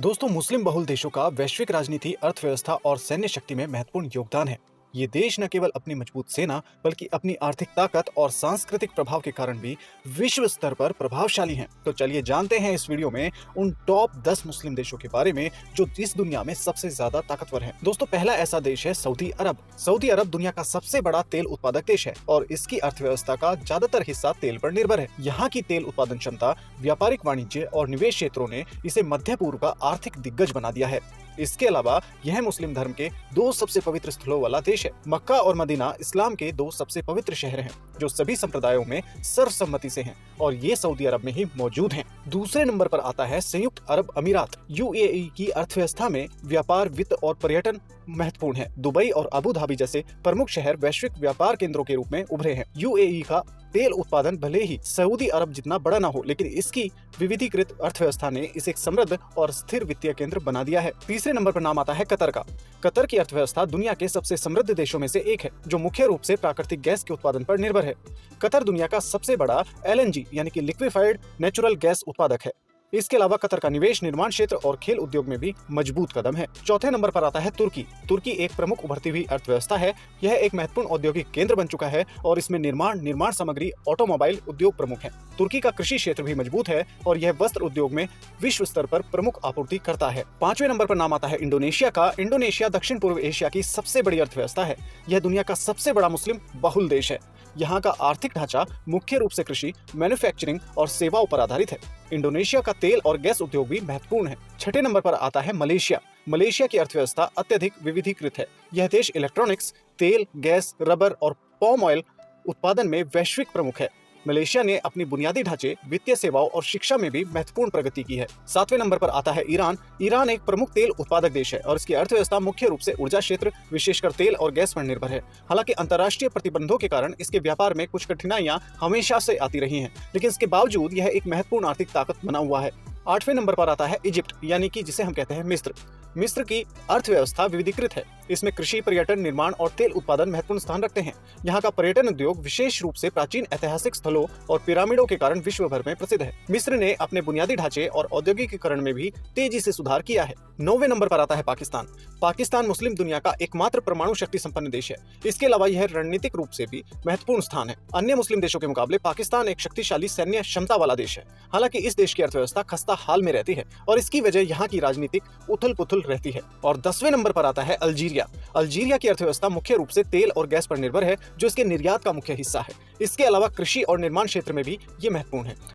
दोस्तों, मुस्लिम बहुल देशों का वैश्विक राजनीति, अर्थव्यवस्था और सैन्य शक्ति में महत्वपूर्ण योगदान है। ये देश न केवल अपनी मजबूत सेना बल्कि अपनी आर्थिक ताकत और सांस्कृतिक प्रभाव के कारण भी विश्व स्तर पर प्रभावशाली हैं। तो चलिए जानते हैं इस वीडियो में उन टॉप 10 मुस्लिम देशों के बारे में जो इस दुनिया में सबसे ज्यादा ताकतवर हैं। दोस्तों, पहला ऐसा देश है सऊदी अरब। सऊदी अरब दुनिया का सबसे बड़ा तेल उत्पादक देश है और इसकी अर्थव्यवस्था का ज्यादातर हिस्सा तेल पर निर्भर है। यहाँ की तेल उत्पादन क्षमता, व्यापारिक वाणिज्य और निवेश क्षेत्रों ने इसे मध्य पूर्व का आर्थिक दिग्गज बना दिया है। इसके अलावा यह मुस्लिम धर्म के दो सबसे पवित्र स्थलों वाला देश है। मक्का और मदीना इस्लाम के दो सबसे पवित्र शहर हैं, जो सभी संप्रदायों में सर्वसम्मति से हैं और ये सऊदी अरब में ही मौजूद हैं। दूसरे नंबर पर आता है संयुक्त अरब अमीरात। यूएई की अर्थव्यवस्था में व्यापार, वित्त और पर्यटन महत्वपूर्ण है। दुबई और अबू धाबी जैसे प्रमुख शहर वैश्विक व्यापार केंद्रों के रूप में उभरे हैं। यूएई का तेल उत्पादन भले ही सऊदी अरब जितना बड़ा न हो, लेकिन इसकी विविधीकृत अर्थव्यवस्था ने इसे एक समृद्ध और स्थिर वित्तीय केंद्र बना दिया है। तीसरे नंबर पर नाम आता है कतर का। कतर की अर्थव्यवस्था दुनिया के सबसे समृद्ध देशों में से एक है, जो मुख्य रूप से प्राकृतिक गैस के उत्पादन पर निर्भर है। कतर दुनिया का सबसे बड़ा एलएनजी यानी कि लिक्विफाइड नेचुरल गैस उत्पादक है। इसके अलावा कतर का निवेश, निर्माण क्षेत्र और खेल उद्योग में भी मजबूत कदम है। चौथे नंबर पर आता है तुर्की। तुर्की एक प्रमुख उभरती हुई अर्थव्यवस्था है। यह एक महत्वपूर्ण औद्योगिक केंद्र बन चुका है और इसमें निर्माण सामग्री, ऑटोमोबाइल उद्योग प्रमुख है। तुर्की का कृषि क्षेत्र भी मजबूत है और यह वस्त्र उद्योग में विश्व स्तर पर प्रमुख आपूर्ति करता है। पांचवें नंबर पर नाम आता है इंडोनेशिया का। इंडोनेशिया दक्षिण पूर्व एशिया की सबसे बड़ी अर्थव्यवस्था है। यह दुनिया का सबसे बड़ा मुस्लिम बहुल देश है। यहाँ का आर्थिक ढांचा मुख्य रूप से कृषि, मैन्युफैक्चरिंग और सेवाओं पर आधारित है। इंडोनेशिया का तेल और गैस उद्योग भी महत्वपूर्ण है। छठे नंबर पर आता है मलेशिया। मलेशिया की अर्थव्यवस्था अत्यधिक विविधीकृत है। यह देश इलेक्ट्रॉनिक्स, तेल, गैस, रबर और पाम ऑयल उत्पादन में वैश्विक प्रमुख है। मलेशिया ने अपनी बुनियादी ढांचे, वित्तीय सेवाओं और शिक्षा में भी महत्वपूर्ण प्रगति की है। सातवें नंबर पर आता है ईरान। ईरान एक प्रमुख तेल उत्पादक देश है और इसकी अर्थव्यवस्था मुख्य रूप से ऊर्जा क्षेत्र, विशेषकर तेल और गैस पर निर्भर है। हालांकि अंतर्राष्ट्रीय प्रतिबंधों के कारण इसके व्यापार में कुछ कठिनाइयां हमेशा से आती रही हैं, लेकिन इसके बावजूद यह एक महत्वपूर्ण आर्थिक ताकत बना हुआ है। आठवें नंबर पर आता है इजिप्ट, यानी कि जिसे हम कहते हैं मिस्र। मिस्र की अर्थव्यवस्था विविधीकृत है। इसमें कृषि, पर्यटन, निर्माण और तेल उत्पादन महत्वपूर्ण स्थान रखते हैं। यहाँ का पर्यटन उद्योग विशेष रूप से प्राचीन ऐतिहासिक स्थलों और पिरामिडों के कारण विश्व भर में प्रसिद्ध है। मिस्र ने अपने बुनियादी ढांचे और औद्योगिकीकरण में भी तेजी से सुधार किया है। 9वें नंबर पर आता है पाकिस्तान। पाकिस्तान मुस्लिम दुनिया का एकमात्र परमाणु शक्ति संपन्न देश है। इसके अलावा यह रणनीतिक रूप से भी महत्वपूर्ण स्थान है। अन्य मुस्लिम देशों के मुकाबले पाकिस्तान एक शक्तिशाली सैन्य क्षमता वाला देश है। हालांकि इस देश की अर्थव्यवस्था खस्ता हाल में रहती है और इसकी वजह यहाँ की राजनीतिक उथल पुथल रहती है। और 10वें नंबर पर आता है अल्जीरिया। अल्जीरिया की अर्थव्यवस्था मुख्य रूप से तेल और गैस पर निर्भर है, जो इसके निर्यात का मुख्य हिस्सा है। इसके अलावा कृषि और निर्माण क्षेत्र में भी ये महत्वपूर्ण है।